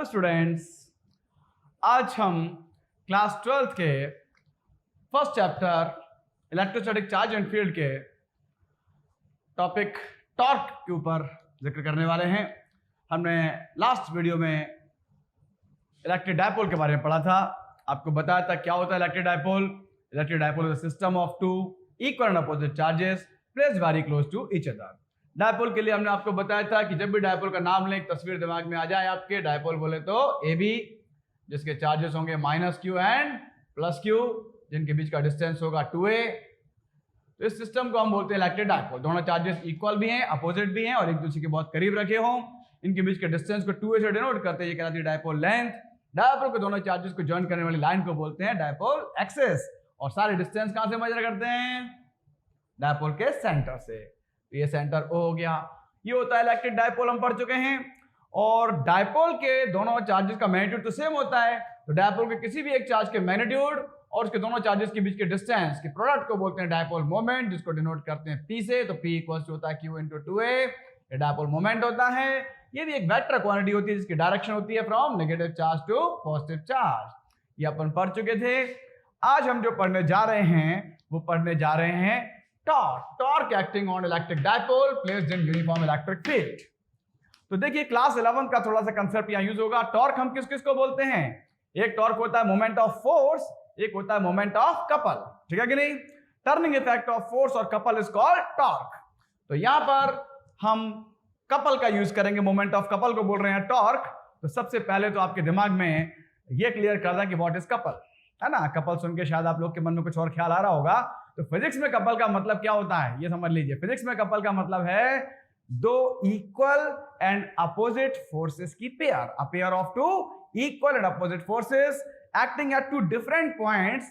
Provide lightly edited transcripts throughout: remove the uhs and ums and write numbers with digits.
Students, आज हम class 12th के first chapter electrostatic charge and field के टॉपिक टॉर्क के ऊपर जिक्र करने वाले हैं। हमने लास्ट वीडियो में इलेक्ट्रिक डायपोल के बारे में पढ़ा था। आपको बताया था क्या होता है electric dipole. Electric dipole is a system of two equal and opposite charges placed very close to each other. Dipole के लिए हमने आपको बताया था कि जब भी डायपोल का नाम लें, एक तस्वीर दिमाग में आ जाए आपके। डायपोल बोले तो ए बी, जिसके चार्जेस होंगे -q एंड +q, जिनके बीच का डिस्टेंस होगा 2a। तो इस सिस्टम को हम बोलते हैं इलेक्ट्रिक डायपोल। दोनों चार्जेस इक्वल भी हैं, अपोजिट भी हैं और एक दूसरे के बहुत करीब रखे हों। इनके बीच के डिस्टेंस को 2a से डिनोट करते हैं, ये कहलाती है डायपोल लेंथ। डायपोल के दोनों चार्जेस को जॉइन करने वाली लाइन को बोलते हैं डायपोल एक्सिस। और सारे डिस्टेंस कहां से मेजर करते हैं? डायपोल के सेंटर से। तो ये सेंटर O हो गया। ये होता है इलेक्ट्रिक डायपोल, हम पढ़ चुके हैं। और डायपोल के दोनों चार्जेस का मैग्नीट्यूड तो सेम होता है। तो डायपोल के किसी भी एक चार्ज के मैग्नीट्यूड और उसके दोनों चार्जेस के बीच के डिस्टेंस के प्रोडक्ट को बोलते हैं डायपोल मोमेंट, जिसको डिनोट करते हैं P से। तो P इक्वल्स होता है Q इंटू 2a। ये डायपोल मोमेंट होता है। ये भी एक वेक्टर क्वांटिटी होती है जिसकी डायरेक्शन होती है from negative charge to positive charge. ये अपन पढ़ चुके थे। आज हम जो पढ़ने जा रहे हैं वो पढ़ने जा रहे हैं torque acting on electric dipole placed in uniform electric field. तो देखिए क्लास 11 का थोड़ा सा कंसेप्ट यहाँ यूज होगा। टॉर्क हम किस किस को बोलते हैं? एक टॉर्क होता है मोमेंट ऑफ फोर्स, एक होता है मोमेंट ऑफ कपल। ठीक है कि नहीं? टर्निंग इफेक्ट ऑफ फोर्स और कपल इज कॉल्ड टॉर्क। तो यहां पर हम कपल का यूज करेंगे, मोमेंट ऑफ कपल को बोल रहे हैं टॉर्क। तो सबसे पहले तो आपके दिमाग में ये क्लियर कर दें कि व्हाट इज कपल, है ना। कपल सुन के शायद आप लोग के मन में कुछ और ख्याल आ रहा होगा। तो फिजिक्स में कपल का मतलब क्या होता है ये समझ लीजिए। फिजिक्स में कपल का मतलब है दो इक्वल एंड अपोजिट फोर्सेस की pair, a pair of two equal and opposite forces acting at two different points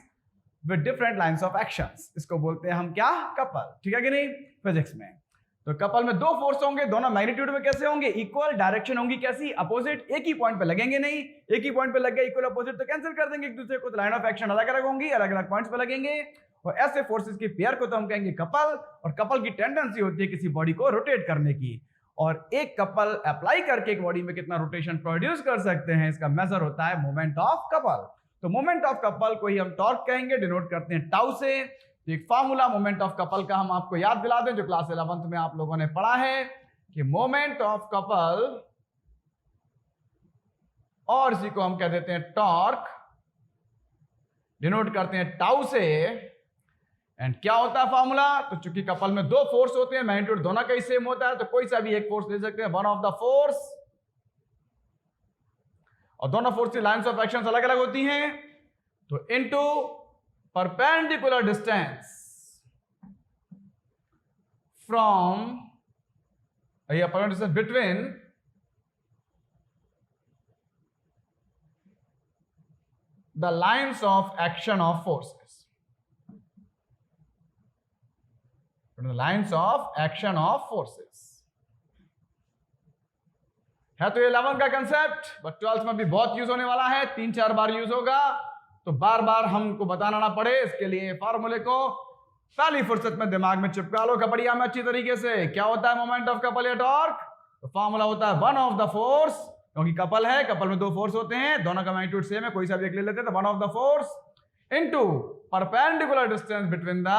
with different lines of actions. इसको बोलते हैं हम क्या? कपल। ठीक है कि नहीं? फिजिक्स में तो कपल में दो फोर्स होंगे, दोनों मैग्नीट्यूड में कैसे होंगे? इक्वल। डायरेक्शन होंगी कैसी? अपोजिट। एक ही पॉइंट पे लगेंगे नहीं, एक ही पॉइंट पे लग गए इक्वल अपोजिट तो कैंसिल कर देंगे एक दूसरे को। लाइन ऑफ एक्शन अलग अलग होंगी, अलग अलग पॉइंट्स पे लगेंगे। और ऐसे फोर्सेस की पेयर को तो हम कहेंगे कपल। और कपल की टेंडेंसी होती है किसी बॉडी को रोटेट करने की। और एक कपल अप्लाई करके एक बॉडी में कितना रोटेशन प्रोड्यूस कर सकते हैं, इसका मेजर होता है मोमेंट ऑफ कपल। तो मोमेंट ऑफ कपल को ही हम टॉर्क कहेंगे, डिनोट करते हैं टाउ से। तो एक फार्मूला मोमेंट ऑफ कपल का हम आपको याद दिला दें, जो क्लास 11th में आप लोगों ने पढ़ा है कि मोमेंट ऑफ कपल, और इसी को हम कह देते हैं टॉर्क, डिनोट करते हैं टाउ से। एंड क्या होता है फार्मूला? तो चूंकि कपल में दो फोर्स होते हैं, मैग्नीट्यूड दोनों का ही सेम होता है, तो कोई सा भी एक फोर्स ले सकते हैं, वन ऑफ द फोर्स। और दोनों फोर्स की लाइंस ऑफ एक्शन अलग अलग होती हैं। तो into perpendicular distance from perpendicular distance between the lines of action of forces, the lines of action of forces है। तो ये 11 का कंसेप्ट बट 12th में भी बहुत यूज होने वाला है, 3-4 बार यूज होगा। तो बार बार हमको बताना ना पड़े, इसके लिए फार्मूले को पहली फुर्सत में दिमाग में चिपका लो कपड़िया में अच्छी तरीके से। क्या होता है मोमेंट ऑफ कपल या टॉर्क? तो फार्मूला होता है वन ऑफ द फोर्स, क्योंकि कपल है, कपल में दो फोर्स होते हैं, दोनों का मैग्नीट्यूड सेम है, कोई सा भी एक ले लेते हैं। तो one of the force into perpendicular distance between the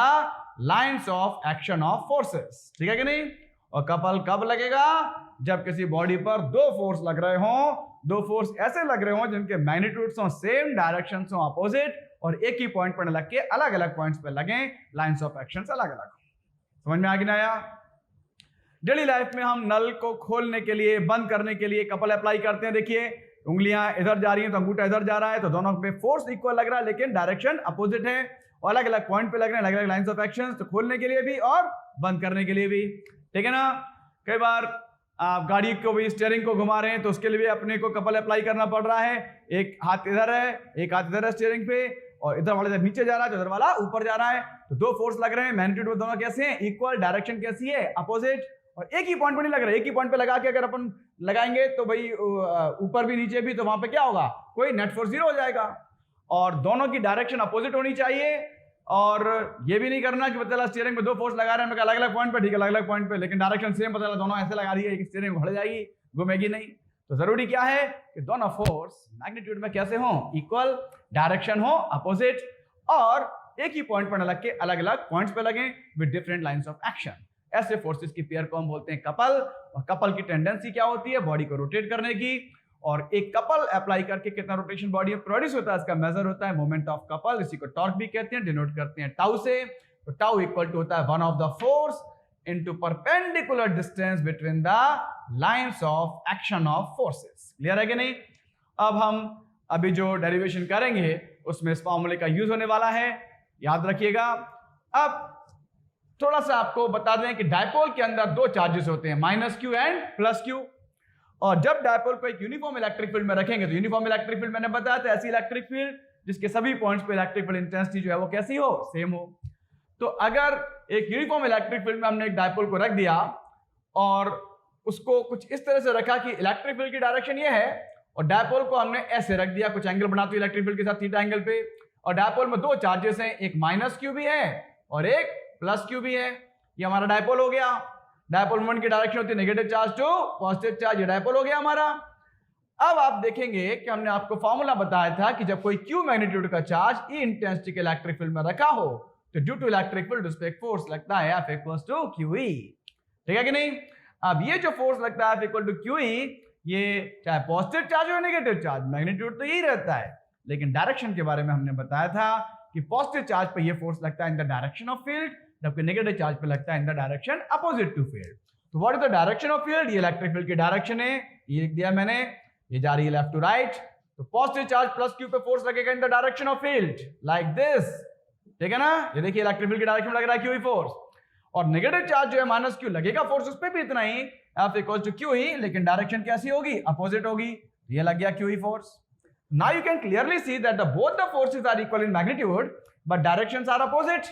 lines of action of forces. ठीक है कि नहीं? और कपल कब लगेगा? जब किसी बॉडी पर दो फोर्स लग रहे हों, दो फोर्स ऐसे लग रहे हों जिनके मैग्नीट्यूड्स हों सेम, डायरेक्शंस हों अपोजिट, और एक ही पॉइंट पर लग के अलग अलग पॉइंट्स पे लगें, लाइंस ऑफ एक्शंस अलग अलग। समझ में आ गया आया? डेली लाइफ में हम नल को खोलने के लिए, बंद करने के लिए कपल अप्लाई करते हैं। देखिए उंगलियां इधर जा रही हैं तो अंगूठा इधर जा रहा है, तो दोनों पे फोर्स इक्वल लग रहा है लेकिन डायरेक्शन अपोजिट है और अलग अलग पॉइंट पे लग रहे हैं, अलग अलग लाइंस ऑफ एक्शन। तो खोलने के लिए भी और बंद करने के लिए भी। ठीक है ना? कई बार आप गाड़ी को भी, स्टीयरिंग को घुमा रहे हैं तो उसके लिए भी अपने को कपल अप्लाई करना पड़ रहा है। एक हाथ इधर है, एक हाथ इधर है स्टीयरिंग पे, और इधर वाला नीचे जा रहा है तो इधर वाला ऊपर जा रहा है। तो दो फोर्स लग रहे हैं, मैग्नीट्यूड में दोनों कैसे हैं? इक्वल। डायरेक्शन कैसी है? अपोजिट। और एक ही पॉइंट पे नहीं लग रहा है, एक ही पॉइंट पे लगा के अगर अपन लगाएंगे तो भाई ऊपर भी नीचे भी, तो वहां पे क्या होगा? कोई नेट फोर्स 0 हो जाएगा। और दोनों की डायरेक्शन अपोजिट होनी चाहिए। और ये भी नहीं करना कि पता स्टीयरिंग में दो फोर्स लगा रहे हैं अलग अलग पॉइंट पे, ठीक है अलग अलग पॉइंट पे, लेकिन डायरेक्शन सेम, पता दोनों ऐसे लगा दिए, स्टीयरिंग उड़ जाएगी, घूमेगी नहीं। तो जरूरी क्या है कि दोनों फोर्स मैग्नीट्यूड में कैसे हो, इक्वल, डायरेक्शन हो अपोजिट, और एक ही पॉइंट पर न लग के अलग अलग पॉइंट्स पे लगे with different lines of action. ऐसे फोर्सेस की पेयर को हम बोलते हैं कपल। और कपल की टेंडेंसी क्या होती है, बॉडी को रोटेट करने की, और एक कपल अप्लाई करके कितना रोटेशन बॉडी में प्रोड्यूस होता है इसका मेजर होता है मोमेंट ऑफ कपल। इसी को टॉर्क भी कहते हैं, डिनोट करते हैं टाउ से। तो टाउ इक्वल टू होता है one of the force into perpendicular distance between the lines of action of forces. Clear है कि नहीं? अब हम अभी जो डेरिवेशन करेंगे उसमें इस फॉर्मूले का यूज होने वाला है, याद रखिएगा। अब थोड़ा सा आपको बता दें कि डायपोल के अंदर दो चार्जेस होते हैं, minus Q and plus Q. और जब डायपोल को एक यूनिफॉर्म इलेक्ट्रिक फील्ड में रखेंगे, तो यूनिफॉर्म इलेक्ट्रिक फील्ड मैंने बताया था ऐसी इलेक्ट्रिक फील्ड जिसके सभी पॉइंट्स पे इलेक्ट्रिक फील्ड इंटेंसिटी जो है वो कैसी हो, सेम हो। तो अगर एक यूनिफॉर्म इलेक्ट्रिक फील्ड में हमने एक डायपोल को रख दिया और उसको कुछ इस तरह से रखा कि इलेक्ट्रिक फील्ड की डायरेक्शन ये है, और डायपोल को हमने ऐसे रख दिया, कुछ एंगल बनाते हुए इलेक्ट्रिक फील्ड के साथ थीटा एंगल पे, और डायपोल में दो चार्जेस हैं, एक माइनस क्यू भी है और एक प्लस क्यू भी है। ये हमारा डायपोल हो गया। डायपोल मोमेंट की डायरेक्शन होती है negative charge to positive charge, ये डायपोल हो गया हमारा। अब आप देखेंगे कि हमने आपको फॉर्मूला बताया था कि जब कोई क्यू मैग्नीट्यूड का चार्ज ई इंटेंसिटी के इलेक्ट्रिक फील्ड में रखा हो तो ड्यू टू इलेक्ट्रिक फील्ड उस पे एक फोर्स लगता है F इक्वल्स टू QE। ठीक है कि नहीं? अब ये जो फोर्स लगता है F इक्वल टू QE, ये चाहे पॉजिटिव चार्ज हो नेगेटिव चार्ज, मैग्नीट्यूड तो यही रहता है, लेकिन डायरेक्शन के बारे में हमने बताया था कि पॉजिटिव चार्ज पे ये फोर्स लगता है in the direction of field, जबकि नेगेटिव चार्ज पे लगता है in the direction opposite to field. तो what is the direction of field? ये इलेक्ट्रिक फील्ड की डायरेक्शन है, ये लिख दिया मैंने, ये जा रही है लेफ्ट टू राइट। तो पॉजिटिव चार्ज प्लस क्यू पे फोर्स लगेगा in the direction of field like this, ठीक है ना? ये देखिए इलेक्ट्रिक फील्ड की डायरेक्शन में लग रहा है QE फोर्स, और नेगेटिव चार्ज जो है माइनस क्यू लगेगा फोर्स उस पे भी इतना ही, F इक्वल्स टू QE, लेकिन डायरेक्शन कैसी होगी, अपोजिट होगी। ये लग गया QE force. Now you can clearly see that both the forces are equal in magnitude, but directions are opposite.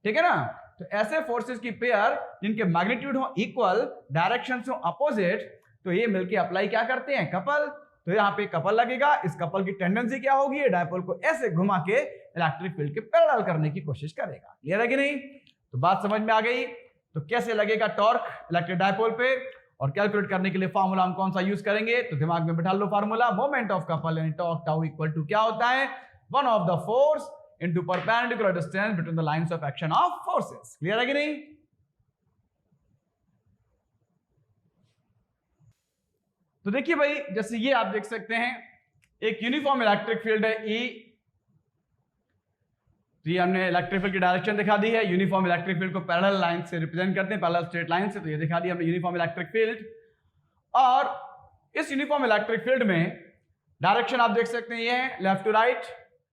ठीक है ना? तो ऐसे फोर्सेस की पेयर जिनके मैग्नीट्यूड हो इक्वल, डायरेक्शंस हो अपोजिट, तो ये मिलके अप्लाई क्या करते हैं, कपल। तो यहाँ पे कपल लगेगा। इस कपल की टेंडेंसी क्या होगी, ये डायपोल को ऐसे घुमा के इलेक्ट्रिक फील्ड के पैरेलल करने की कोशिश करेगा। क्लियर है कि नहीं? तो बात समझ में आ गई। तो कैसे लगेगा टॉर्क इलेक्ट्रिक डायपोल पे, और कैलकुलेट करने के लिए फार्मूला हम कौन सा यूज करेंगे, तो दिमाग में बिठा लो फार्मूला, मोमेंट ऑफ कपल यानी टॉर्क टाउ इक्वल टू क्या होता है, one of the force into perpendicular distance between the lines of action of forces. Clear है कि नहीं? तो देखिए भाई, जैसे ये आप देख सकते हैं एक यूनिफॉर्म इलेक्ट्रिक फील्ड है E, तो ये हमने इलेक्ट्रिक फील्ड की डायरेक्शन दिखा दी है। यूनिफॉर्म इलेक्ट्रिक फील्ड को पैरेलल लाइन से रिप्रेजेंट करते हैं, पैरेलल स्ट्रेट लाइन से, तो ये दिखा दिया हमने यूनिफॉर्म इलेक्ट्रिक फील्ड। और इस यूनिफॉर्म इलेक्ट्रिक फील्ड में डायरेक्शन आप देख सकते हैं ये है लेफ्ट टू राइट।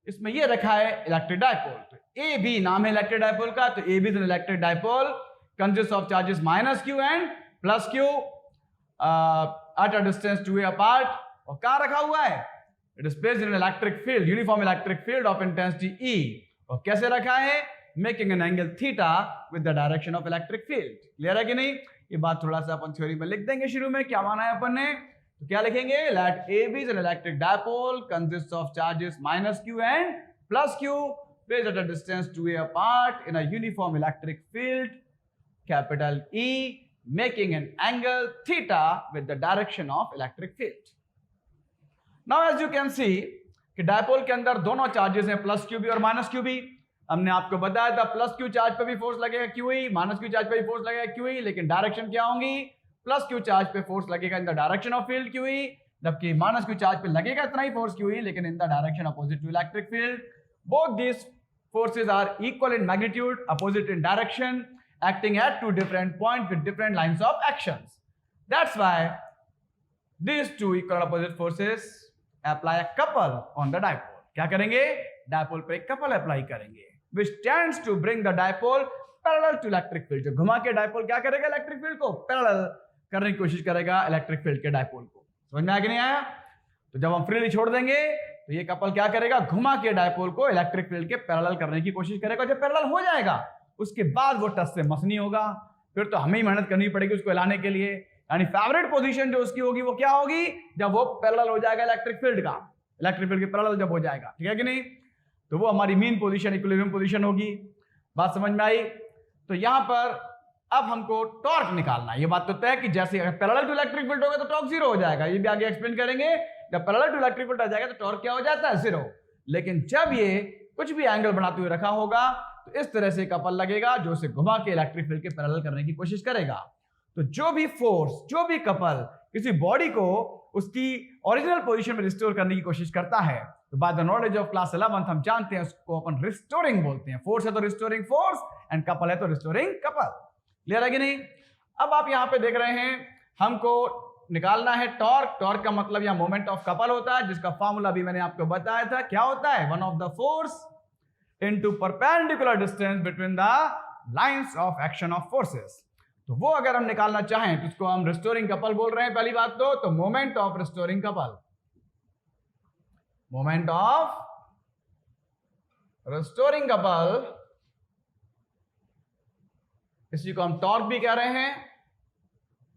इसमें ये रखा है इलेक्ट्रिक डायपोल, तो ए बी नाम है इलेक्ट्रिक डायपोल का। तो A B is an electric dipole consist of charges minus Q and plus Q at a distance 2a apart. और कहां रखा हुआ है, it is placed in electric field, uniform electric field of intensity E। और कैसे रखा है, making an angle theta with the direction of electric field. Clear है कि नहीं? ये बात थोड़ा सा अपन थ्योरी में लिख देंगे शुरू में, क्या माना है अपन ने। तो क्या लिखेंगे, late AB is an electric dipole consists of charges minus q and plus q placed at a distance 2a apart in a uniform electric field capital E, making an angle theta with the direction of electric field. Now as you can see कि dipole के अंदर दोनों charges हैं, plus Q भी और minus Q भी। हमने आपको बताया था प्लस क्यू चार्ज पे भी फोर्स लगेगा QE, माइनस क्यू चार्ज पे भी फोर्स लगेगा QE, लेकिन डायरेक्शन क्या होंगी, प्लस क्यू चार्ज पे फोर्स लगेगा in the direction of field QE, जबकि माइनस क्यू चार्ज पे लगेगा इतना ही फोर्स QE, लेकिन in the direction opposite to electric field. Both this forces are equal in magnitude, opposite in direction, acting at two different points with different lines of actions. That's why these two equal opposite forces apply a couple on the dipole. क्या करेंगे, dipole पे एक couple apply करेंगे, which tends to bring the dipole parallel to electric field. जो घुमा के dipole क्या करेगा, इलेक्ट्रिक फील्ड को पैरेलल करने की कोशिश करेगा इलेक्ट्रिक फील्ड के डायपोल को। समझ में आ गया नहीं आया? तो जब हम फ्रीली छोड़ देंगे तो ये कपल क्या करेगा, घुमा के डायपोल को इलेक्ट्रिक फील्ड के पैरेलल करने की कोशिश करेगा। जब पैरेलल हो जाएगा उसके बाद वो टच से मस नहीं होगा, फिर तो हमें ही मेहनत करनी पड़ेगी उसको हिलाने के लिए। यानी फेवरेट पोजीशन जो उसकी होगी वो क्या होगी, जब वो पैरेलल हो जाएगा इलेक्ट्रिक फील्ड का, इलेक्ट्रिक फील्ड के पैरेलल जब हो जाएगा, ठीक है कि नहीं, तो वो हमारी मीन पोजीशन, इक्विलिब्रियम पोजीशन होगी। बात समझ में आई? तो यहां पर अब हमको टॉर्क निकालना है। ये बात तो तय है कि जैसे अगर पैरेलल टू इलेक्ट्रिक फील्ड होगा तो टॉर्क जीरो हो जाएगा, ये भी आगे एक्सप्लेन करेंगे। जब पैरेलल टू इलेक्ट्रिक फील्ड आ जाएगा तो टॉर्क क्या हो जाता है, जीरो। लेकिन जब ये कुछ भी एंगल बनाते हुए रखा होगा तो इस तरह से कपल लगेगा जो उसे घुमा के इलेक्ट्रिक फील्ड के पैरेलल करने की कोशिश करेगा। तो जो भी फोर्स, जो भी कपल किसी बॉडी को उसकी ओरिजिनल पोजीशन में रिस्टोर करने की कोशिश करता है, तो by the knowledge of class 11 हम जानते हैं उसको अपन रिस्टोरिंग बोलते हैं। फोर्स है तो रिस्टोरिंग फोर्स एंड कपल है तो रिस्टोरिंग कपल। क्लियर है कि नहीं? अब आप यहां पे देख रहे हैं हमको निकालना है टॉर्क। टॉर्क का मतलब यहां मोमेंट ऑफ कपल होता है, जिसका फॉर्मूला भी मैंने आपको बताया था। क्या होता है? One of the force into perpendicular distance between the lines of action of forces. तो वो अगर हम निकालना चाहें तो उसको हम रिस्टोरिंग कपल बोल रहे हैं। पहली बात तो moment of restoring couple, moment of restoring couple, इसी को हम टॉर्क भी कह रहे हैं।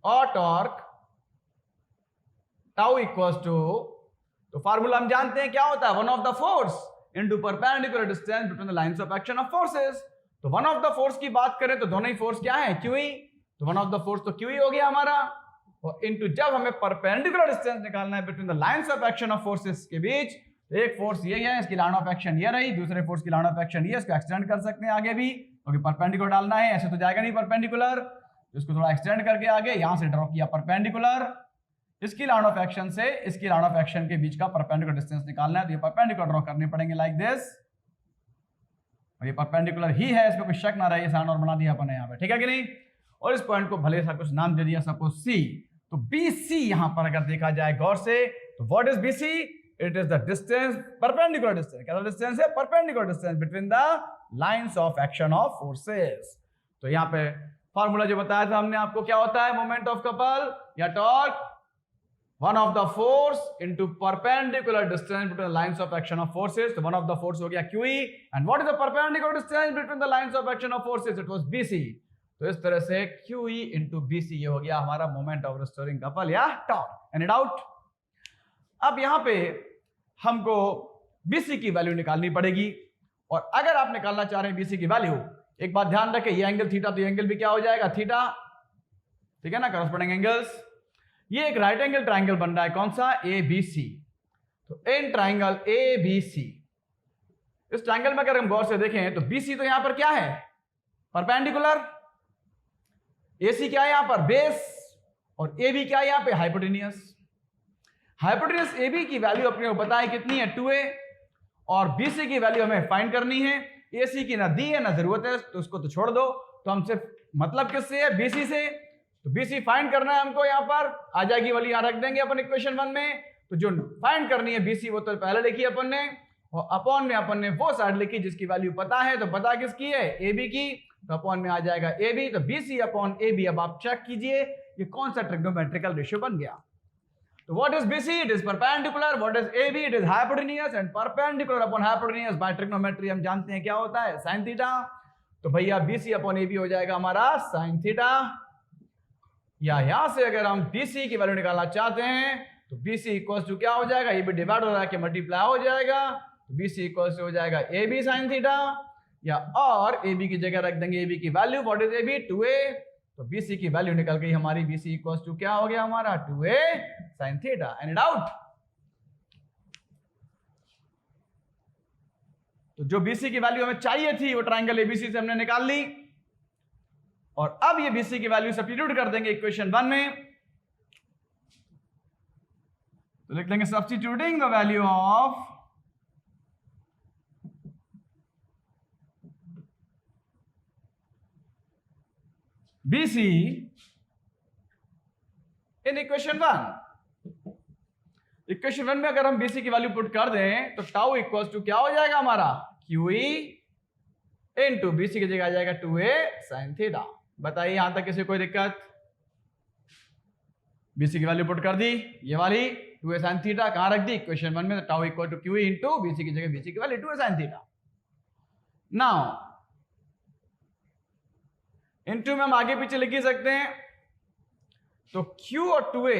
और टॉर्क टाउ इक्वल्स टू, तो फार्मूला हम जानते हैं क्या होता है, one of the force into perpendicular distance between the lines of action of forces. तो वन ऑफ द फोर्स की बात करें तो दोनों ही फोर्स क्या है, क्यूई। तो वन ऑफ द फोर्स तो क्यूई हो गया हमारा, और इनटू जब हमें परपेंडिकुलर डिस्टेंस निकालना है between the lines of action of forces के बीच, एक फोर्स ये है, इसकी लाइन ऑफ एक्शन ये रही, दूसरे फोर्स की लाइन ऑफ एक्शन ये, इसको एक्सटेंड कर सकते हैं आगे भी क्योंकि परपेंडिकुलर डालना है, ऐसे तो जाएगा नहीं परपेंडिकुलर, इसको थोड़ा एक्सटेंड करके आगे यहां से ड्रॉ किया परपेंडिकुलर, इसकी लाइन ऑफ एक्शन से इसकी लाइन ऑफ एक्शन के बीच का परपेंडिकुलर डिस्टेंस निकालना है। तो ये परपेंडिकुलर ड्रॉ करने पड़ेंगे लाइक दिस, और ये परपेंडिकुलर ही है, इसमें कोई शक ना रहे, साइन और बना दिया अपन ने यहाँ पे, ठीक है कि नहीं। और इस पॉइंट को भले सा कुछ नाम दे दिया, सपोज सी। तो BC यहां पर अगर देखा जाए गौर से तो what is BC? It is the distance, perpendicular distance. क्या डिस्टेंस है? Perpendicular distance between the lines of action of forces. तो यहाँ पे फॉर्मूला जो बताया था हमने आपको, क्या होता है मोमेंट ऑफ कपल या torque, one of the force into perpendicular distance between the lines of action of forces. तो वन ऑफ द फोर्स हो गया QE, and what is the perpendicular distance between the lines of action of forces? It was BC। तो इस तरह से QE into BC ये हो गया हमारा मोमेंट ऑफ रिस्टोरिंग कपल या टॉर्क। Any doubt? अब यहां पे हमको BC की वैल्यू निकालनी पड़ेगी, और अगर आप निकालना चाह रहे हैं BC की वैल्यू, एक बात ध्यान रखें, ये एंगल थीटा, तो ये एंगल भी क्या हो जाएगा, थीटा, ठीक है ना, करस्पॉन्डिंग एंगल्स। ये एक राइट एंगल ट्राइंगल बन रहा है, कौन सा, ABC। तो इन ट्राइंगल ABC, इस ट्राइंगल में अगर हम गौर से देखें तो BC तो यहां पर क्या है, परपेंडिकुलर, AC क्या है यहां पर, बेस, और AB क्या है यहां पे, हाइपोटेनियस। हाइपोटेनियस AB की वैल्यू अपने को पता है कितनी है, 2a, और BC की वैल्यू हमें फाइंड करनी है। AC की ना दी है ना जरूरत है, तो उसको तो छोड़ दो। तो हम सिर्फ मतलब किससे है, BC से। तो BC फाइंड करना है हमको, यहाँ पर आ जाएगी वाली, यहाँ रख देंगे अपन इक्वेशन 1 में। तो जो फाइंड करनी है BC वो तो पहले लिखी अपन ने, और अपॉन में अपन ने वो साइड लिखी जिसकी वैल्यू पता है। तो पता किसकी है, AB की, तो अपॉन में आ जाएगा AB। तो BC अपॉन AB, अब आप चेक कीजिए ये कौन सा ट्रिग्नोमेट्रिकल रेशियो बन गया। तो what is BC? It is perpendicular. What is AB? It is hypotenuse, and perpendicular upon hypotenuse by trigonometry हम जानते हैं क्या होता है, sin थीटा। तो भैया BC अपॉन AB हो जाएगा हमारा sin थीटा। या यहां से अगर हम BC की वैल्यू निकालना चाहते हैं तो BC इक्वल्स टू क्या हो जाएगा, ये भी डिवाइड हो रहा है कि मल्टीप्लाई हो जाएगा। तो BC इक्वल्स हो जाएगा AB sin थीटा, या और AB की जगह रख देंगे AB की value, what is AB, 2a। तो BC की वैल्यू निकल गई हमारी, BC इक्वल्स टू क्या हो गया हमारा, 2a sin theta. Any doubt? तो जो BC की वैल्यू हमें चाहिए थी वो ट्राइंगल ABC से हमने निकाल ली, और अब ये BC की वैल्यू सब्स्टिट्यूट कर देंगे इक्वेशन 1 में। तो लिख लेंगे substituting the value of BC in equation 1। Equation 1 में अगर हम BC की वैल्यू पुट कर दें तो टाउ इक्वल्स टू क्या हो जाएगा हमारा, QE इनटू BC की जगह आ जाएगा 2a sin थीटा। बताइए यहां तक किसी कोई दिक्कत? BC की वैल्यू पुट कर दी, ये वाली 2a sin थीटा कहां रख दी, इक्वेशन 1 में। तो tau equal to QE into BC की जगह BC की value 2a sin theta. Now into में हम आगे पीछे लिख ही सकते हैं, तो Q और 2a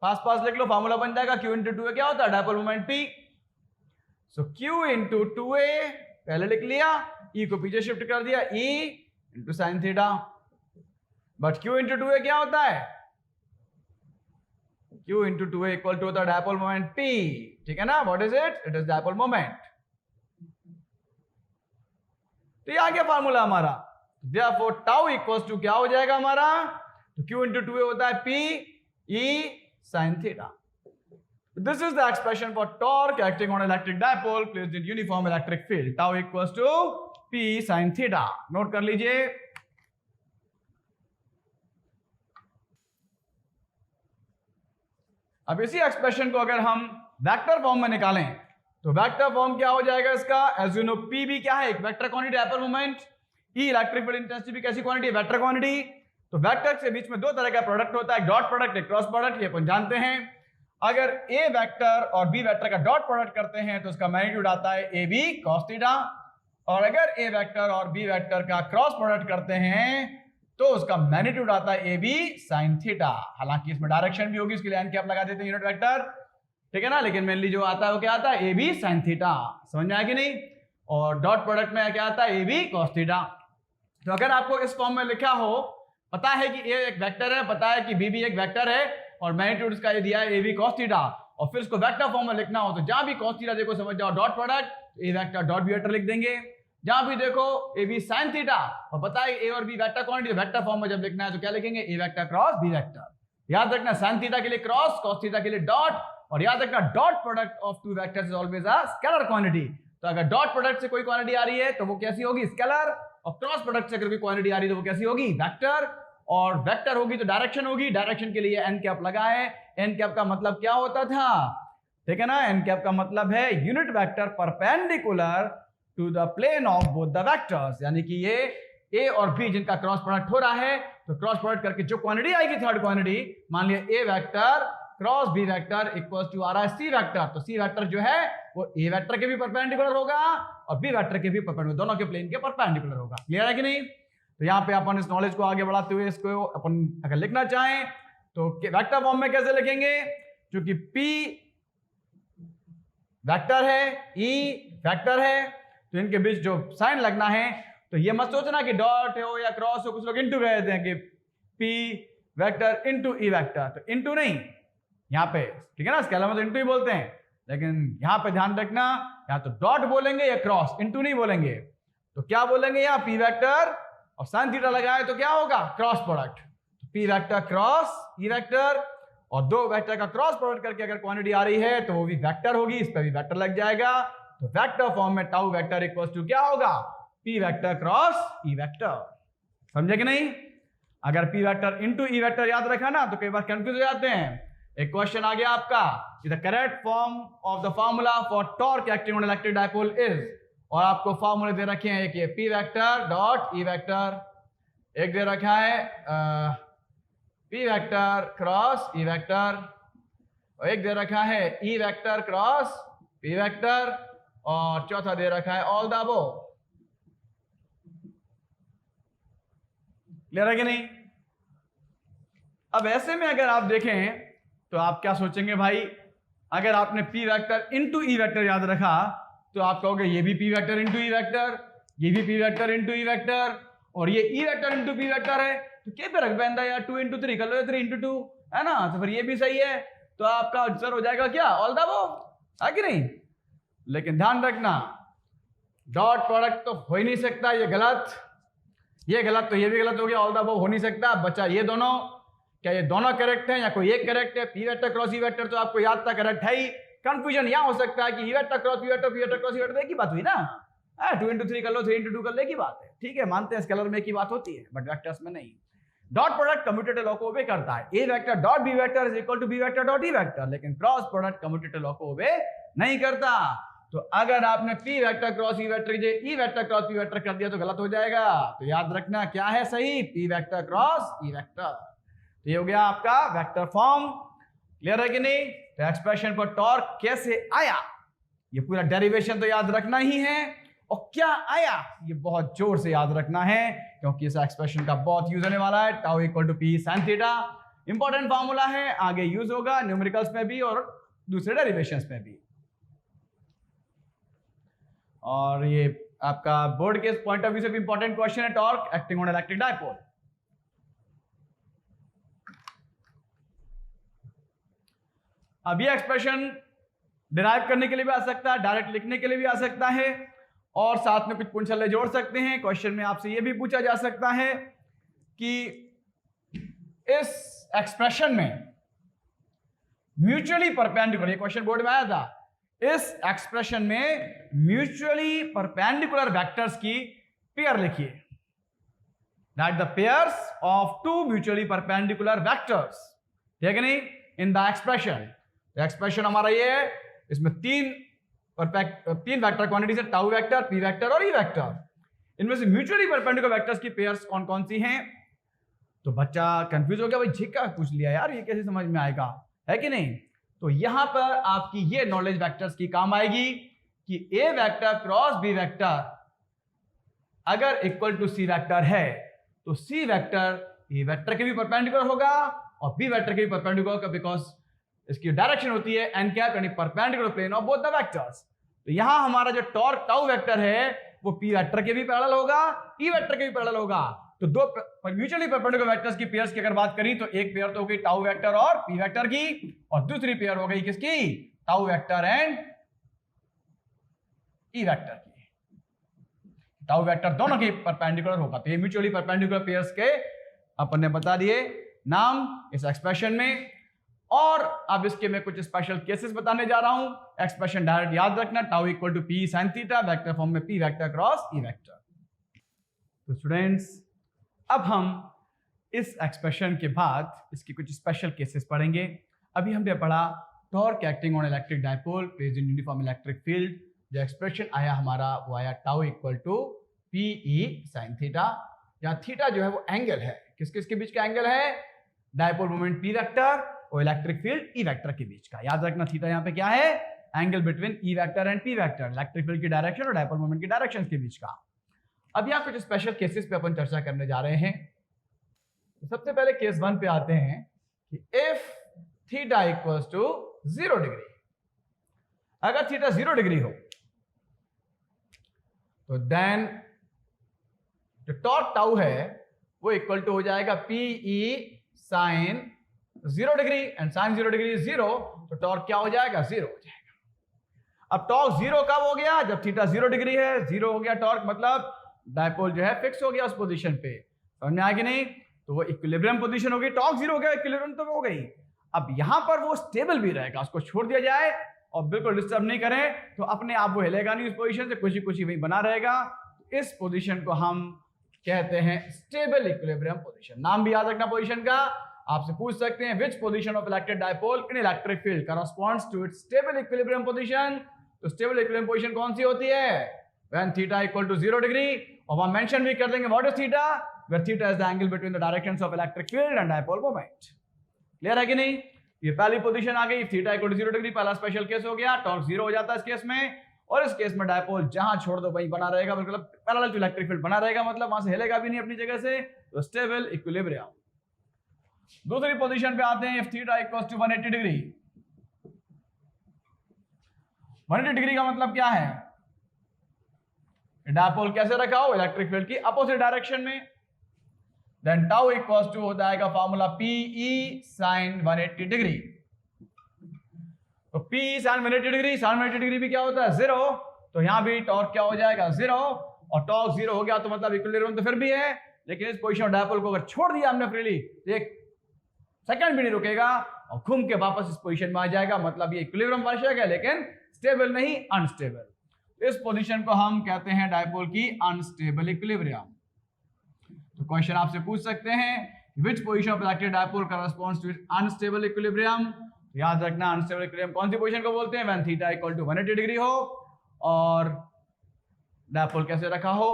पास पास लिख लो, फार्मूला बन जाएगा Q इंटू 2a क्या होता है, डायपोल मोमेंट P। सो Q इंटू 2a पहले लिख लिया, E को पीछे शिफ्ट कर दिया, E into sine theta. But Q into 2A क्या होता है? Q into 2A equal to होता है डायपोल मोमेंट P, ठीक है ना? What is it? It is dipole moment. तो ये आ गया फॉर्मूला हमारा। Therefore टाउ इक्वल्स टू क्या हो जाएगा हमारा? तो Q इंटू 2A होता है P E sin theta. This is the expression for torque acting on electric dipole placed in uniform electric field. Tau equals to P sin theta. Note कर लीजिए। अब इसी एक्सप्रेशन को अगर हम वेक्टर फॉर्म में निकालें तो वेक्टर फॉर्म क्या हो जाएगा इसका? एज यू नो P भी क्या है? एक vector quantity dipole moment. E electric field intensity भी कैसी क्वांटिटी है? Vector quantity. तो वेक्टर के बीच में दो तरह का प्रोडक्ट होता है, एक डॉट प्रोडक्ट, एक क्रॉस प्रोडक्ट, ये अपन जानते हैं। अगर A वेक्टर और B वेक्टर का डॉट प्रोडक्ट करते हैं तो उसका मैग्नीट्यूड आता है AB cos थीटा, और अगर A वेक्टर और B वेक्टर का क्रॉस प्रोडक्ट करते हैं तो उसका मैग्नीट्यूड आता है AB sin थीटा। हालांकि इसमें डायरेक्शन भी होगी, उसके लिए n कैप लगा देते हैं यूनिट वेक्टर, ठीक है ना? लेकिन मेनली जो आता है वो क्या आता है? AB sin theta. समझ में आया कि नहीं? और डॉट प्रोडक्ट में क्या आता है? AB cos theta. तो अगर आपको इस फॉर्म में लिखा हो, पता है कि A एक वेक्टर है, पता है कि B भी एक वेक्टर है, और मैग्नीट्यूड इसका ये दिया है AB cos थीटा, और फिर इसको वेक्टर फॉर्म में लिखना हो तो जहां भी cos थीटा देखो समझ जाओ dot product, A vector dot B vector लिख देंगे। जहां भी देखो AB sin थीटा और पता है A और B vector quantity, vector form में जब लिखना है तो क्या लिखेंगे? A vector cross B vector. याद रखना sin थीटा के लिए क्रॉस, cos थीटा के लिए डॉट, और याद रखना dot product of two vectors is always a scalar quantity. तो अगर डॉट प्रोडक्ट से कोई क्वांटिटी आ रही है तो वो कैसी होगी? स्केलर, और क्रॉस प्रोडक्ट से अगर कोई क्वांटिटी आ रही है तो वो कैसी होगी? वेक्टर, और वेक्टर होगी तो डायरेक्शन होगी, डायरेक्शन के लिए n कैप लगा है। n कैप का मतलब क्या होता था? ठीक है ना? n कैप का मतलब है unit vector perpendicular to the plane of both the vectors, यानी कि ये a और b जिनका क्रॉस प्रोडक्ट हो रहा है, तो क्रॉस प्रोडक्ट करके जो क्वांटिटी आएगी, थर्ड क्वांटिटी, मान लिया a vector cross b vector equals to आ रहा है c वेक्टर, तो c वेक्टर जो है वो a वेक्टर के भी परपेंडिकुलर होगा और b वेक्टर के भी परपेंडिकुलर, दोनों के प्लेन के परपेंडिकुलर होगा। क्लियर है कि नहीं? तो यहाँ पे अपन इस नॉलेज को आगे बढ़ाते हुए इसको अपन अगर लिखना चाहें तो वेक्टर फॉर्म में कैसे लिखेंगे? क्योंकि P वेक्टर है, E वेक्टर है, तो इनके बीच जो साइन लगना है, तो ये मत सोचना कि डॉट हो या क्रॉस हो, कुछ लोग इंटू कहते हैं कि P vector into E vector, तो इंटू नहीं यहाँ पे, ठीक है ना? स्केलर में तो इंटू ही बोलते हैं, लेकिन यहाँ पे ध्यान रखना या तो डॉट बोलेंगे या क्रॉस, इंटू नहीं बोलेंगे। तो क्या बोलेंगे? यहाँ P वेक्टर और sin थीटा लगाए तो क्या होगा? Cross product. P vector cross E vector, और दो वेक्टर का क्रॉस प्रोडक्ट करके अगर क्वांटिटी आ रही है तो वो भी वेक्टर होगी, इस पर भी वेक्टर लग जाएगा। तो वेक्टर फॉर्म में टाउ वेक्टर इक्वल्स टू क्या होगा? P vector cross E vector. समझे कि नहीं? अगर P vector into E vector याद रखा ना तो कई बार कंफ्यूज हो जाते हैं। एक क्वेश्चन आ गया आपका, the correct form of the formula for torque acting on electric dipole is, और आपको फॉर्मूले दे रखे हैं, एक ये P vector dot E vector, एक दे रखा है P vector cross E vector, और एक दे रखा है E vector cross P vector, और चौथा दे रखा है ऑल द अबव। क्लियर है कि नहीं? अब ऐसे में अगर आप देखें तो आप क्या सोचेंगे भाई? अगर आपने P vector into E vector याद रखा तो आप कहोगे ये भी P vector into E vector, ये भी P vector into E vector, और ये E vector into P vector है, तो क्या पे रख पैंदा यार? 2 इंटू 3 कर लो, 3 इंटू 2 है ना? तो फिर ये भी सही है, तो आपका आंसर हो जाएगा क्या? ऑल द अबव, है कि नहीं? लेकिन ध्यान रखना डॉट प्रोडक्ट तो हो ही नहीं सकता, ये गलत, ये गलत, तो ये भी गलत हो गया, ऑल द अबव हो नहीं सकता। बचा ये दोनों, क्या ये दोनों करेक्ट है या कोई एक करेक्ट है? P vector cross E vector तो आपको याद था करेक्ट है ही, कंफ्यूजन यहां हो सकता है कि E vector cross P vector, P vector cross E vector एक ही बात हुई ना? 2 इंटू 3 कर लो, 3 इंटू 2 कर लो, एक ही बात है, ठीक है, मानते हैं स्केलर में एक ही बात होती है, बट वेक्टर्स में नहीं। डॉट प्रोडक्ट कम्यूटेटर लॉ को ओबे करता है, A vector dot B vector is equal to B vector dot E vector, लेकिन क्रॉस प्रोडक्ट कम्यूटेटर लॉ को ओबे नहीं करता। तो अगर आपने P vector cross E vector की E vector cross P vector कर दिया तो गलत हो जाएगा। तो याद रखना क्या है सही? P vector cross E vector. तो ये हो गया आपका वेक्टर फॉर्म। क्लियर है कि नहीं? तो एक्सप्रेशन फॉर टॉर्क कैसे आया, ये पूरा डेरिवेशन तो याद रखना ही है, और क्या आया ये बहुत जोर से याद रखना है, क्योंकि इस एक्सप्रेशन का बहुत यूज होने वाला है। Tau equal to P sin theta important formula है, आगे यूज होगा न्यूमेरिकल्स में भी और दूसरे डेरिवेशंस में भी। और ये आपका बोर्ड के पॉइंट ऑफ व्यू से भी इंपॉर्टेंट क्वेश्चन है, torque acting on electric dipole. अब ये एक्सप्रेशन डिराइव करने के लिए भी आ सकता है, डायरेक्ट लिखने के लिए भी आ सकता है, और साथ में कुछ पुंछले जोड़ सकते हैं। क्वेश्चन में आपसे ये भी पूछा जा सकता है कि इस एक्सप्रेशन में म्यूचुअली परपेंडिकुलर, ये क्वेश्चन बोर्ड में आया था, इस एक्सप्रेशन में म्यूचुअली परपेंडिकुलर वेक्टर्स की पेयर लिखिए। That the pairs of two mutually perpendicular vectors, ठीक है नहीं, इन द एक्सप्रेशन। एक्सप्रेशन हमारा ये है, इसमें तीन वेक्टर क्वांटिटीज है, टाउ वेक्टर, पी वेक्टर और ई वेक्टर। इनमें से म्यूचुअली परपेंडिकुलर वेक्टर्स की पेयर्स कौन कौन सी हैं? तो बच्चा कंफ्यूज हो गया, भाई जी क्या पूछ लिया यार, ये कैसे समझ में आएगा, है कि नहीं? तो यहां पर आपकी ये नॉलेज वेक्टर्स की काम आएगी कि ए वेक्टर क्रॉस बी वेक्टर अगर इक्वल टू सी वेक्टर है तो सी वेक्टर ए वेक्टर के भी परपेंडिकुलर होगा और बी वेक्टर के भी परपेंडिकुलर होगा, बिकॉज इसकी डायरेक्शन होती है एन कैप, यानी perpendicular plane of both the vectors. तो यहां हमारा जो टॉर्क टाउ वेक्टर है वो पी वेक्टर के भी पैरेलल होगा, ई वेक्टर के भी पैरेलल होगा। तो दो म्यूचुअली परपेंडिकुलर वेक्टर्स की पेयर्स की अगर बात करी तो एक पेयर तो हो गई टाउ वेक्टर और पी वेक्टर की, और दूसरी पेयर हो गई किसकी? Tau vector and e vector की। टाउ वेक्टर दोनों के परपेंडिकुलर होगा। तो ये म्यूचुअली परपेंडिकुलर पेयर्स के अपन ने बता दिए नाम इस एक्सप्रेशन में। और अब इसके मैं कुछ स्पेशल केसेस बताने जा रहा हूं। एक्सप्रेशन डायरेक्ट याद रखना, tau equal to P sine theta, vector form में P vector cross E vector. तो स्टूडेंट्स, अब हम इस एक्सप्रेशन के बाद इसके कुछ स्पेशल केसेस पढ़ेंगे। अभी हमने पढ़ा torque acting on electric dipole present in uniform electric field. जो एक्सप्रेशन आया हमारा वो आया tau equal to p E sine theta. जहां थीटा जो है वो एंगल है, किस किस के बीच का एंगल है? डायपोल मोमेंट पी वेक्टर और इलेक्ट्रिक फील्ड ई वेक्टर के बीच का। याद रखना थीटा यहाँ पे क्या है? Angle between E vector and P vector, electric field की डायरेक्शन और डायपोल मोमेंट की डायरेक्शन के बीच का। अब यहाँ कुछ स्पेशल केसेस पे अपन चर्चा करने जा रहे हैं। तो सबसे पहले केस 1 पे आते हैं कि if theta equals to 0 degree, अगर थीटा 0 डिग्री हो तो देन जो टॉर्क टाउ है वो इक्वल टू हो जाएगा p E sine 0 degree, and sine 0 degree 0, तो टॉर्क क्या हो जाएगा? 0 हो जाएगा। अब टॉर्क 0 कब हो गया? जब थीटा 0 डिग्री है, 0 हो गया टॉर्क, मतलब डायपोल जो है फिक्स हो गया उस पोजीशन पे। समझ में आएगी नहीं? तो वो इक्विलिब्रियम पोजीशन हो गई, टॉर्क 0 हो गया, इक्विलिब्रियम तो हो गई। अब यहां पर वो स्टेबल भी रहेगा, उसको छोड़ दिया जाए और बिल्कुल डिस्टर्ब नहीं करें तो अपने आप वो हिलेगा नहीं उस पोजीशन से, कुछ ही वहीं बना रहेगा। इस पोजीशन को हम कहते हैं स्टेबल इक्विलिब्रियम पोजीशन। नाम भी याद रखना पोजीशन का। आपसे पूछ सकते हैं which position of electric dipole in electric field corresponds to its stable equilibrium position. तो स्टेबल इक्विलिब्रियम पोजीशन कौन सी होती है? When theta equal to 0 degree, और वहां मेंशन भी कर देंगे what is theta, where theta is the angle between the directions of electric field and dipole moment. Clear है कि नहीं? ये पहली पोजीशन आ गई, थीटा इक्वल टू 0 डिग्री, पहला स्पेशल केस हो गया। टॉर्क 0 हो जाता है इस केस में, और इस केस में डायपोल जहां छोड़ दो वहीं बना रहेगा, मतलब पैरेलल टू इलेक्ट्रिक फील्ड बना रहेगा, मतलब वहां से हिलेगा भी नहीं अपनी जगह से। तो स्टेबल इक्विलिब्रियम। दूसरी पोजीशन पे आते हैं, if theta equals to 180 degree. 180 degree का मतलब क्या है? डायपोल कैसे रखा हो? इलेक्ट्रिक फील्ड की अपोजिट डायरेक्शन में। देन टाउ इक्वल्स टू हो जाएगा फॉर्मूला पी ई साइन 180 डिग्री। तो पी ई साइन 180 डिग्री, साइन 180 डिग्री भी क्या होता है? 0। तो यहां भी टॉर्क क्या हो जाएगा? 0। और टॉर्क 0 हो गया तो मतलब इक्विलिब्रियम तो फिर भी है, लेकिन इस पोजीशन डायपोल को अगर छोड़ दिया हमने फ्रीली तो एक सेकंड भी नहीं रुकेगा और घूम के वापस इस पोजीशन में आ जाएगा, मतलब ये इक्विलिब्रियम आवश्यक है लेकिन स्टेबल नहीं, अनस्टेबल। इस पोजीशन को हम कहते हैं डायपोल की अनस्टेबल इक्विलिब्रियम। तो क्वेश्चन आपसे पूछ सकते हैं which position of electric dipole corresponds to unstable equilibrium. तो याद रखना अनस्टेबल इक्विलिब्रियम कौन सी पोजीशन को बोलते हैं? When theta equal to 180 degree हो और डायपोल कैसे रखा हो?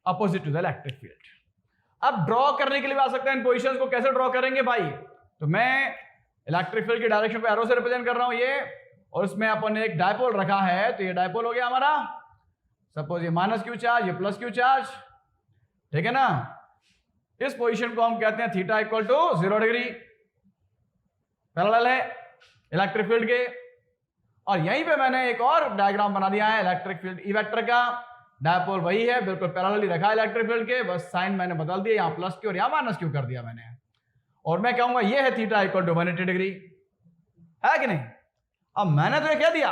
Opposite to the electric field. अब ड्रॉ करने के लिए आ सकता है इन पोजीशंस को कैसे ड्रॉ करेंगे भाई? तो मैं इलेक्ट्रिक फील्ड की डायरेक्शन को एरो से रिप्रेजेंट कर रहा हूं ये, और उसमें अपन ने एक डायपोल रखा है, तो ये डायपोल हो गया हमारा। सपोज ये माइनस क्यू चार्ज, ये प्लस क्यू चार्ज, ठीक है ना? इस पोजीशन को हम कहते हैं theta equal to 0 degree, parallel है इलेक्ट्रिक फील्ड के। और यहीं पे मैंने एक और डायग्राम बना दिया है इलेक्ट्रिक फील्ड ई वेक्टर का। डायपोल वही है, बिल्कुल पैरेलल ही रखा है इलेक्ट्रिक फील्ड के, बस साइन मैंने बदल दिया, यहाँ प्लस क्यू और यहाँ माइनस क्यू कर दिया मैंने। और मैं कहूंगा ये है थीटा इक्वल टू 180 डिग्री, है कि नहीं? अब मैंने तो ये कह दिया,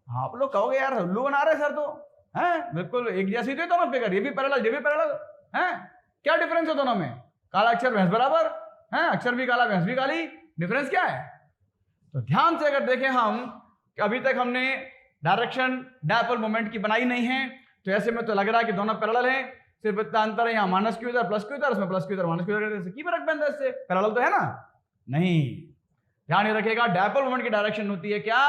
आप लोग कहोगे यार उल्लू बना रहे सर, तो हैं बिल्कुल एक जैसी तो दोनों फिगर, ये भी पैरेलल ये भी पैरेलल हैं, क्या डिफरेंस है दोनों में? काला अक्षर भैंस बराबर है, अक्षर भी काला भैंस भी काली, डिफरेंस क्या है? तो ध्यान से अगर देखें हम कि अभी तक हमने डायरेक्शन डायपोल मोमेंट की बनाई नहीं है, तो ऐसे में तो लग रहा है कि दोनों पैरेलल हैं, सिर्फ इतना अंतर है यहाँ माइनस क्यू इधर प्लस क्यू इधर, इसमें प्लस क्यू इधर माइनस क्यू इधर, की फर्क पैदा इससे? पैरेलल तो है ना? नहीं, ध्यान ये रखिएगा डायपोल मोमेंट की डायरेक्शन होती है क्या?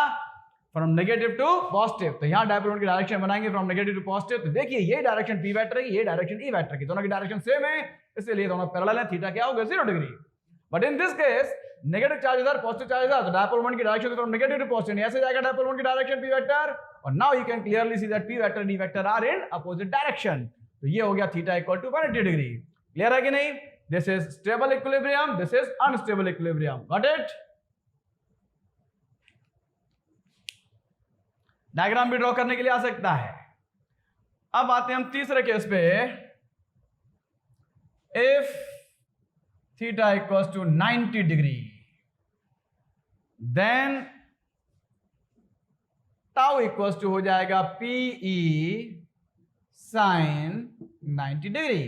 From negative to positive. तो यहाँ डायपोल मोमेंट की डायरेक्शन बनाएंगे फ्रॉम नेगेटिव टू पॉजिटिव। तो देखिए ये डायरेक्शन पी वेक्टर की, ये डायरेक्शन ई वेक्टर की, दोनों की डायरेक्शन सेम है, इसलिए दोनों पैरेलल है। थीटा क्या होगा? 0 degree. But in this case negative charges are positive charges are, तो डायपोल मोमेंट की direction from negative to positive, ऐसे जाएगा डायपोल मोमेंट की डायरेक्शन पी वेक्टर। और now you can clearly see that p vector and e vector are in opposite direction. तो ये हो गया theta equal to 180 degree. Clear है कि नहीं? This is stable equilibrium, this is unstable equilibrium. Got it? Diagram भी draw करने के लिए आ सकता है। अब आते हैं हम तीसरे केस पे। If theta equals to 90 degree then tau equals to हो जाएगा p e sine 90 degree.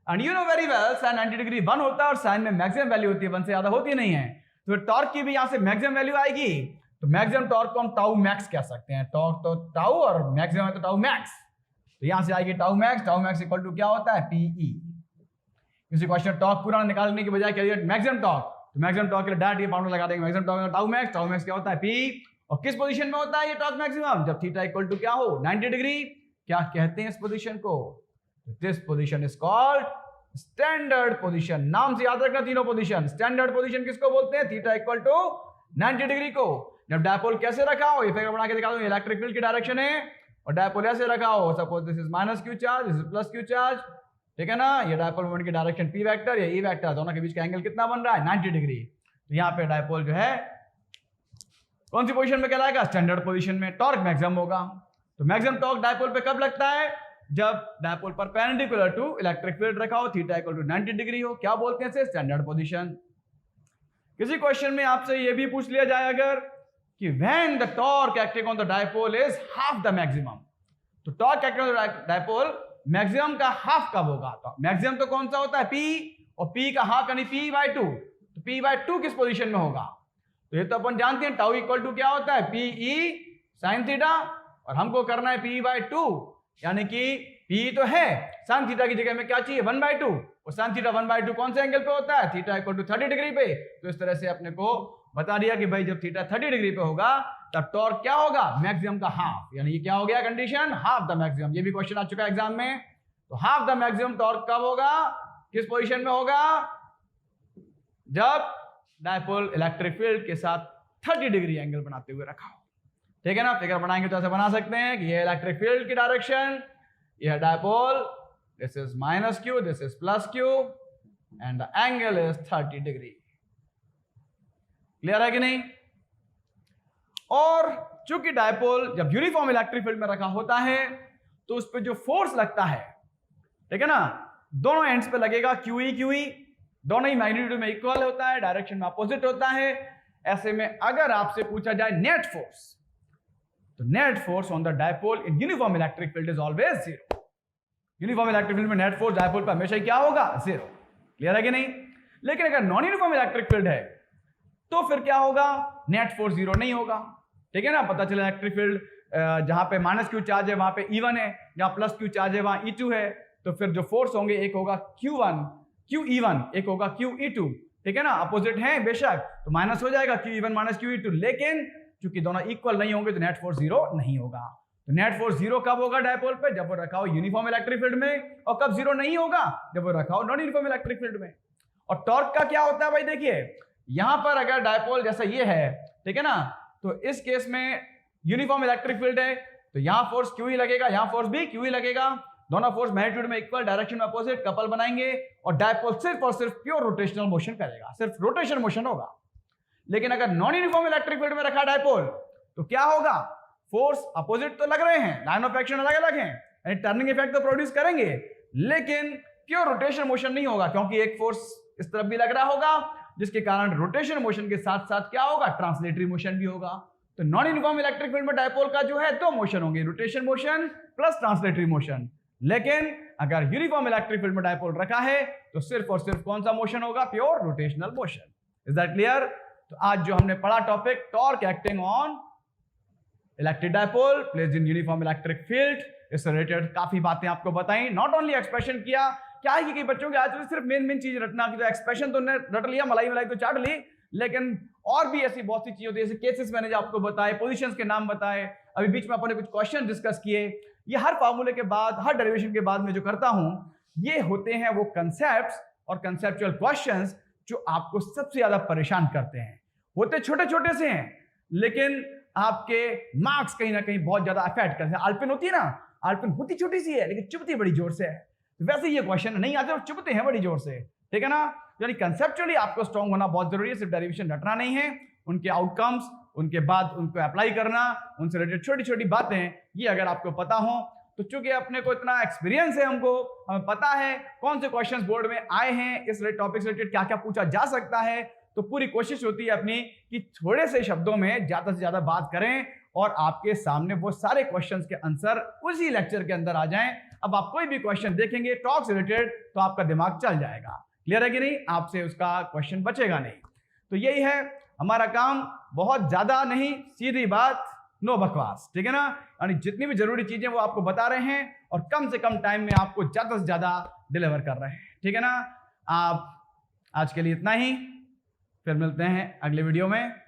And you know very well sine 90 degree 1 होता है और साइन में मैक्सिमम वैल्यू होती है, 1 से ज्यादा होती नहीं है। तो टॉर्क की भी यहां से मैक्सिमम वैल्यू आएगी, तो मैक्सिमम टॉर्क को हम टाउ मैक्स कह सकते हैं। टॉर्क तो टाउ और मैक्सिमम है तो टाउ मैक्स, तो यहां से आएगी टाउ मैक्स इक्वल टू क्या होता है? पीई। किसी क्वेश्चन टॉर्क पूरा निकालने के बजाय कह दिया मैक्सिमम टॉर्क, तो मैक्सिमम टॉर्क के लिए डायरेक्ट ये फॉर्मूला लगा देंगे, मैक्सिमम टॉर्क टाउ मैक्स क्या होता है? पी। और किस पोजीशन में होता है ये टॉर्क मैक्सिमम? जब थीटा इक्वल टू क्या हो? 90 डिग्री। क्या कहते हैं इस पोजीशन को? This position is called standard position. नाम से याद रखना तीनों पोजीशन। स्टैंडर्ड पोजीशन किसको बोलते हैं? थीटा इक्वल टू 90 डिग्री को। जब डायपोल कैसे रखा हो, ये फिगर बना के दिखा दूं, इलेक्ट्रिक फील्ड की डायरेक्शन है और डायपोल ऐसे रखा हो, suppose this is minus q charge, this is plus q charge, ठीक है ना? ये डायपोल मोमेंट की डायरेक्शन पी वेक्टर, ये ई वेक्टर, दोनों के बीच का एंगल कितना बन रहा है? 90 डिग्री। तो यहाँ पे डायपोल जो है कौन सी पोजीशन में कहलाएगा? स्टैंडर्ड पोजीशन में। टॉर्क मैक्सिमम होगा। तो मैक्सिमम टॉर्क डायपोल पे कब लगता है? जब डायपोल पर परपेंडिकुलर टू इलेक्ट्रिक फील्ड रखा हो, थीटा इक्वल टू 90 डिग्री हो। क्या बोलते हैं इसे? Standard position. किसी क्वेश्चन में आपसे ये भी पूछ लिया जाए अगर कि when the torque acting on the dipole is half the maximum, तो torque acting on the dipole maximum का हाफ कब होगा? तो मैक्सिमम तो कौन सा होता है? P, और P का हाफ यानी P/2। तो P/2 किस पोजीशन में होगा? तो ये तो अपन जानते हैं टाउ इक्वल टू क्या होता है? PE sin थीटा, और हमको करना है P/2, यानी कि P तो है, sin थीटा की जगह में क्या चाहिए? 1/2, और sin थीटा 1/2 कौन से एंगल पे होता है? थीटा इक्वल टू 30 डिग्री पे। तो इस तरह से अपने को बता दिया कि भाई जब थीटा 30 डिग्री पे होगा तब टॉर्क क्या होगा? मैक्सिमम का हाफ, यानी ये क्या हो गया कंडीशन? Half the maximum. ये भी क्वेश्चन आ चुका है एग्जाम में। तो हाफ द मैक्सिमम टॉर्क कब होगा? किस पोजीशन में होगा? जब डायपोल इलेक्ट्रिक फील्ड के साथ 30 डिग्री एंगल बनाते हुए रखा हो, ठीक है ना? फिगर बनाएंगे तो ऐसे बना सकते हैं कि ये इलेक्ट्रिक फील्ड की डायरेक्शन, ये dipole, this is minus Q, this is plus Q, and the angle is 30 degree. Clear है कि नहीं? और चूंकि डायपोल जब यूनिफॉर्म इलेक्ट्रिक फील्ड में रखा होता है तो उस पर जो फोर्स लगता है, ठीक है ना, दोनों एंड्स पे लगेगा QE, दोनों ही मैग्नीट्यूड में इक्वल होता है, डायरेक्शन में अपोजिट होता है। ऐसे में अगर आपसे पूछा जाए नेट फोर्स, तो net force on the dipole in uniform electric field is always 0। Uniform electric field में नेट फोर्स डायपोल पर हमेशा क्या होगा? 0। क्लियर है कि नहीं? लेकिन अगर नॉन यूनिफॉर्म इलेक्ट्रिक फील्ड है तो फिर क्या होगा? नेट फोर्स 0 नहीं होगा, ठीक है ना? पता चला इलेक्ट्रिक फील्ड जहां पे माइनस क्यू चार्ज है वहां पे E1 है, जहां प्लस क्यू चार्ज है वहां E2 है। तो फिर जो फोर्स होंगे एक होगा QE1, एक होगा QE2, ठीक है ना? अपोजिट है बेशक, तो माइनस हो जाएगा QE1 माइनस QE2, लेकिन चूंकि दोनों इक्वल नहीं होंगे तो नेट फोर्स 0 नहीं होगा। तो नेट फोर्स 0 कब होगा डायपोल पे? जब वो रखा हो यूनिफॉर्म इलेक्ट्रिक फील्ड में। और कब 0 नहीं होगा? जब वो रखा हो नॉन यूनिफॉर्म इलेक्ट्रिक फील्ड में। और टॉर्क का क्या होता है भाई? देखिए यहां पर अगर डायपोल जैसा ये है, ठीक है ना, तो इस केस में यूनिफॉर्म इलेक्ट्रिक फील्ड है, तो यहां फोर्स QE लगेगा, यहां फोर्स भी QE लगेगा, दोनों फोर्स मैग्नीट्यूड में इक्वल, डायरेक्शन में अपोजिट, कपल बनाएंगे और डायपोल सिर्फ और सिर्फ प्योर रोटेशनल मोशन करेगा, सिर्फ रोटेशन मोशन होगा। लेकिन अगर नॉन यूनिफॉर्म इलेक्ट्रिक फील्ड में रखा डायपोल तो क्या होगा? फोर्स अपोजिट तो लग रहे हैं, लाइन ऑफ एक्शन अलग अलग है, यानी टर्निंग इफेक्ट तो प्रोड्यूस करेंगे, लेकिन प्योर रोटेशन मोशन नहीं होगा, क्योंकि एक फोर्स इस तरफ भी लग रहा होगा जिसके कारण रोटेशन मोशन के साथ साथ क्या होगा, ट्रांसलेटरी मोशन भी होगा। तो नॉन यूनिफॉर्म इलेक्ट्रिक फील्ड में डायपोल का जो है दो मोशन होंगे, rotation motion plus translatory motion. लेकिन अगर यूनिफॉर्म इलेक्ट्रिक फील्ड में डायपोल रखा है तो सिर्फ और सिर्फ कौन सा मोशन होगा, pure rotational motion. Is that clear? तो आज जो हमने पढ़ा topic, torque acting on electric dipole placed in uniform electric field, इससे रिलेटेड काफी बातें आपको बताई। नॉट ओनली एक्सप्रेशन किया, क्या है कि बच्चों के आज तो सिर्फ मेन चीज रटना की, तो एक्सप्रेशन तो रट लिया, मलाई तो चाट ली, लेकिन और भी ऐसी बहुत सी चीजें होती है, जैसे केसेस मैंने जो आपको बताए, पोजीशंस के नाम बताए, अभी बीच में अपने कुछ क्वेश्चन डिस्कस किए। ये हर फॉर्मूले के बाद, हर डेरिवेशन के बाद में जो करता हूं, ये होते हैं वो कंसेप्ट्स और कंसेप्चुअल क्वेश्चंस जो आपको सबसे ज्यादा परेशान करते हैं। होते छोटे छोटे से हैं, लेकिन आपके मार्क्स कहीं ना कहीं बहुत ज्यादा अफेक्ट करते हैं। अल्पिन होती है ना, अल्पिन होती छोटी सी है लेकिन चुभती बड़ी जोर से है, वैसे ये क्वेश्चन नहीं आते और चुभते हैं बड़ी जोर से, ठीक है ना। यानी कंसेप्चुअली आपको स्ट्रांग होना बहुत जरूरी है, सिर्फ डेरिवेशन रटना नहीं है, उनके आउटकम्स, उनके बाद उनको अप्लाई करना, उनसे रिलेटेड छोटी छोटी बातें, ये अगर आपको पता हो तो चूंकि अपने को इतना एक्सपीरियंस है, हमें पता है कौन से क्वेश्चंस बोर्ड में आए हैं, इस टॉपिक से रिलेटेड क्या क्या पूछा जा सकता है, तो पूरी कोशिश होती है अपनी कि थोड़े से शब्दों में ज्यादा से ज्यादा बात करें और आपके सामने वो सारे क्वेश्चंस के आंसर उसी लेक्चर के अंदर आ जाएं। अब आप कोई भी क्वेश्चन देखेंगे टॉक से रिलेटेड तो आपका दिमाग चल जाएगा, क्लियर है कि नहीं, आपसे उसका क्वेश्चन बचेगा नहीं। तो यही है हमारा काम, बहुत ज्यादा नहीं, सीधी बात, नो बकवास, ठीक है ना। यानी जितनी भी जरूरी चीजें वो आपको बता रहे हैं और कम से कम टाइम में आपको ज्यादा से ज्यादा डिलीवर कर रहे हैं, ठीक है ना। आप आज के लिए इतना ही, फिर मिलते हैं अगले वीडियो में।